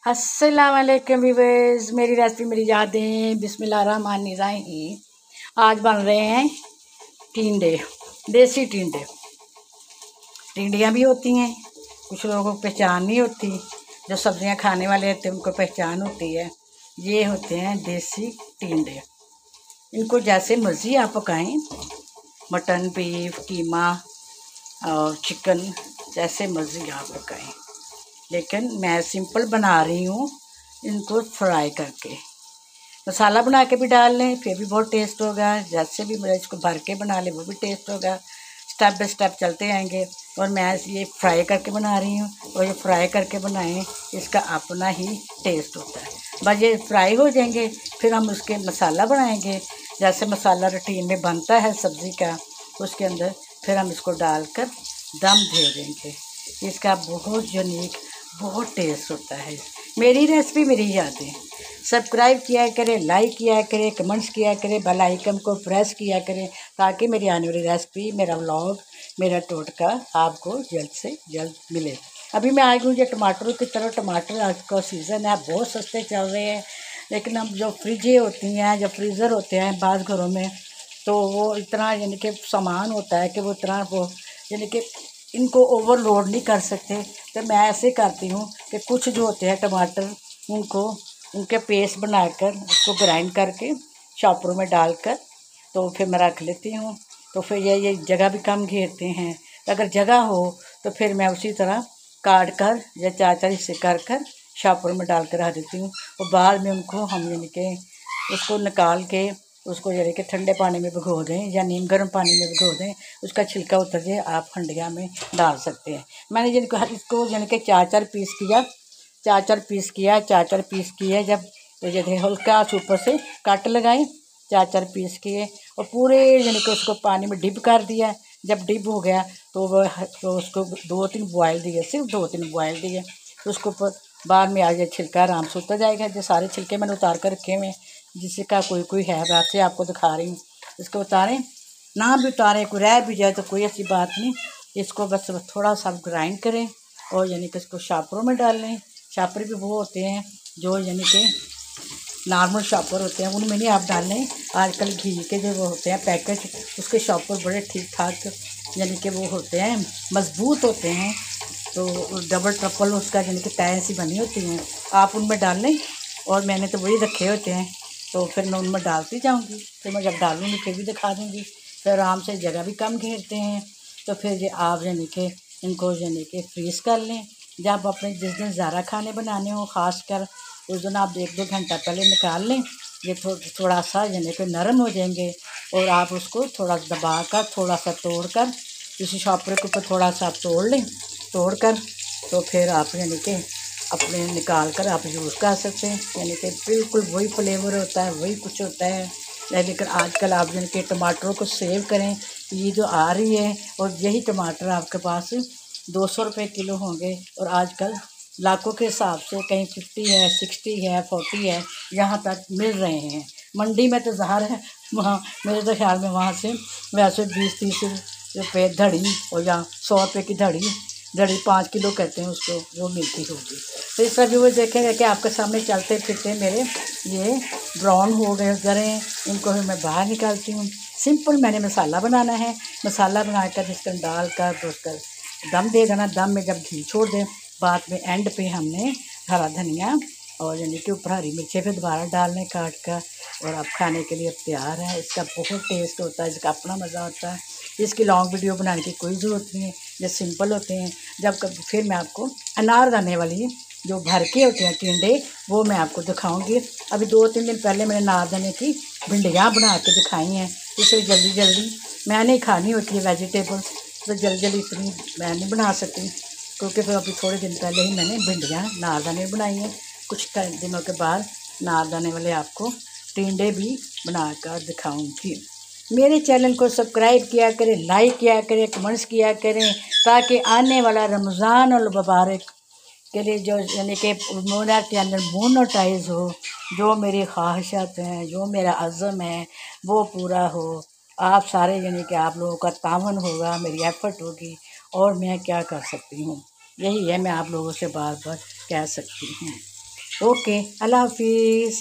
अस्सलाम वालेकुम व्यूअर्स, मेरी रेसिपी मेरी यादें बिस्मिल्लाहिर्रहमानिर्रहीम। आज बन रहे हैं टिंडे, देसी टिंडे। टिंडियाँ भी होती हैं, कुछ लोगों को पहचान नहीं होती, जो सब्जियां खाने वाले होते हैं उनको पहचान होती है। ये होते हैं देसी टिंडे। इनको जैसे मर्ज़ी आप पकाएं, मटन, बीफ, कीमा और चिकन, जैसे मर्ज़ी आप पकाएं, लेकिन मैं सिंपल बना रही हूँ इनको फ्राई करके। मसाला बना के भी डाल लें फिर भी बहुत टेस्ट होगा, जैसे भी मैं इसको भर के बना लें वो भी टेस्ट होगा। स्टेप बाय स्टेप चलते आएंगे। और मैं ये फ्राई करके बना रही हूँ, और ये फ्राई करके बनाएं इसका अपना ही टेस्ट होता है। बस ये फ्राई हो जाएंगे, फिर हम उसके मसाला बनाएंगे जैसे मसाला रूटीन में बनता है सब्ज़ी का। उसके अंदर फिर हम इसको डालकर दम दे देंगे। इसका बहुत यूनिक, बहुत टेस्ट होता है। मेरी रेसिपी मेरी यादें। सब्सक्राइब किया करें, लाइक किया करें, कमेंट्स किया करें, बेल आइकन को प्रेस किया करें, ताकि मेरी आने वाली रेसिपी, मेरा व्लॉग, मेरा टोटका आपको जल्द से जल्द मिले। अभी मैं आई हूँ ये टमाटरों की तरफ। टमाटर आज का सीज़न है, बहुत सस्ते चल रहे हैं, लेकिन अब जो फ्रिजें होती हैं, जो फ्रीज़र होते हैं बाज़ घरों में, तो वो इतना यानी कि सामान होता है कि वो इतना वो यानी कि इनको ओवरलोड नहीं कर सकते। तो मैं ऐसे करती हूँ कि कुछ जो होते हैं टमाटर, उनके पेस्ट बनाकर उसको ग्राइंड करके चॉपर में डालकर तो फिर मैं रख लेती हूँ। तो फिर ये जगह भी कम घेरते हैं। तो अगर जगह हो तो फिर मैं उसी तरह काट कर या चार चार हिस्से कर चॉपर में डाल कर रख देती हूँ। और बाद में उनको हम यानी कि उसको निकाल के उसको यानी कि ठंडे पानी में भिगो दें या नीम गर्म पानी में भिगो दें, उसका छिलका उतर जाए, आप हंडिया में डाल सकते हैं। मैंने इसको यानी कि चार चार पीस किया, चार चार पीस किए। जब तो जैसे हल्का ऊपर से कट लगाए, चार चार पीस किए और पूरे यानी कि उसको पानी में डिप कर दिया। जब डिप हो गया तो उसको 2-3 बॉयल दिए, सिर्फ 2-3 बॉयल दिए। तो उसको बाद में आज छिलका आराम से उतर जाएगा। जो सारे छिलके मैंने उतार कर रखे हुए, जिसका कोई है, वैसे आपको दिखा रही हूँ। इसको उतारें ना भी उतारें, कोई रह भी जाए तो कोई ऐसी बात नहीं। इसको बस थोड़ा सा ग्राइंड करें और यानी कि इसको शॉपरों में डाल लें। शॉपर भी वो होते हैं जो यानी कि नॉर्मल शॉपर होते हैं, उनमें नहीं आप डाल लें। आजकल घी के जो वो होते हैं पैकेट, उसके शॉपर बड़े ठीक ठाक यानी कि वो होते हैं, मजबूत होते हैं। तो डबल ट्रिपल उसका यानी कि टायर सी बनी होती हैं, आप उनमें डाल लें। और मैंने तो वही रखे होते हैं, तो फिर मैं उनमें डालती जाऊँगी। फिर मैं जब डालूँगी फिर भी दिखा दूँगी। फिर आराम से जगह भी कम घेरते हैं। तो फिर ये आप यानी कि इनको यानी कि फ्रीज़ कर लें। जब अपने जिस दिन ज़्यादा खाने बनाने हो, ख़ासकर उस दिन आप 1-2 घंटा पहले निकाल लें। ये थोड़ा सा यानी कि नरम हो जाएंगे और आप उसको थोड़ा दबा कर, थोड़ा सा तोड़ कर, किसी शॉपर के ऊपर थोड़ा सा आप तोड़ लें। तोड़ कर तो फिर आप यानी कि अपने निकाल कर आप यूज़ कर सकते हैं। यानी कि बिल्कुल वही फ्लेवर होता है, वही कुछ होता है। लेकिन आजकल आप यानी कि टमाटरों को सेव करें। ये जो आ रही है, और यही टमाटर आपके पास 200 रुपये किलो होंगे, और आजकल लाखों के हिसाब से कहीं 50 है, 60 है, 40 है, यहाँ तक मिल रहे हैं। मंडी में तो ज़ाहिर है, वहाँ मेरे तो ख्याल में वहाँ से वैसे 20-30 रुपये धड़ी, और या 100 रुपये की धड़ी 5 किलो कहते हैं उसको, वो मिलती होगी। तो इस तरह भी वो देखेंगे कि आपके सामने चलते फिरते मेरे ये ब्राउन हो गए। इनको मैं बाहर निकालती हूँ। सिंपल मैंने मसाला बनाना है। मसाला बनाकर इसके डाल कर तो उसका दम दे देना। दम में जब घी छोड़ दें, बाद में एंड पे हमने हरा धनिया और यानी कि ऊपर हरी मिर्चें फिर दोबारा डालने काट कर, और अब खाने के लिए तैयार है। इसका बहुत टेस्ट होता है, इसका अपना मज़ा होता है। इसकी लॉन्ग वीडियो बनाने की कोई ज़रूरत नहीं है, ये सिंपल होते हैं। जब कभी फिर मैं आपको अनारदाने वाली जो भर के होते हैं टिंडे, वो मैं आपको दिखाऊंगी। अभी 2-3 दिन पहले मैंने अनारदाने की भिंडियाँ बना के दिखाई हैं। इसलिए जल्दी जल्दी मैंने खानी होती है वेजिटेबल्स, तो जल्दी जल्दी इतनी मैं नहीं बना सकती, क्योंकि फिर अभी थोड़े दिन पहले ही मैंने भिंडियाँ अनारदाने बनाई हैं। कुछ दिनों के बाद अनारदाने वाले आपको टिंडे भी बनाकर दिखाऊंगी। मेरे चैनल को सब्सक्राइब किया करें, लाइक किया करें, कमेंट्स किया करें, ताकि आने वाला रमज़ान और मुबारक के लिए जो यानी कि मेरा चैनल मोनेटाइज हो, जो मेरी ख्वाहिशात हैं, जो मेरा अज़्म है, वो पूरा हो। आप सारे यानी कि आप लोगों का तावन होगा, मेरी एफ़र्ट होगी, और मैं क्या कर सकती हूँ, यही है मैं आप लोगों से बार बार कह सकती हूँ। ओके, अल्लाह हाफिज़।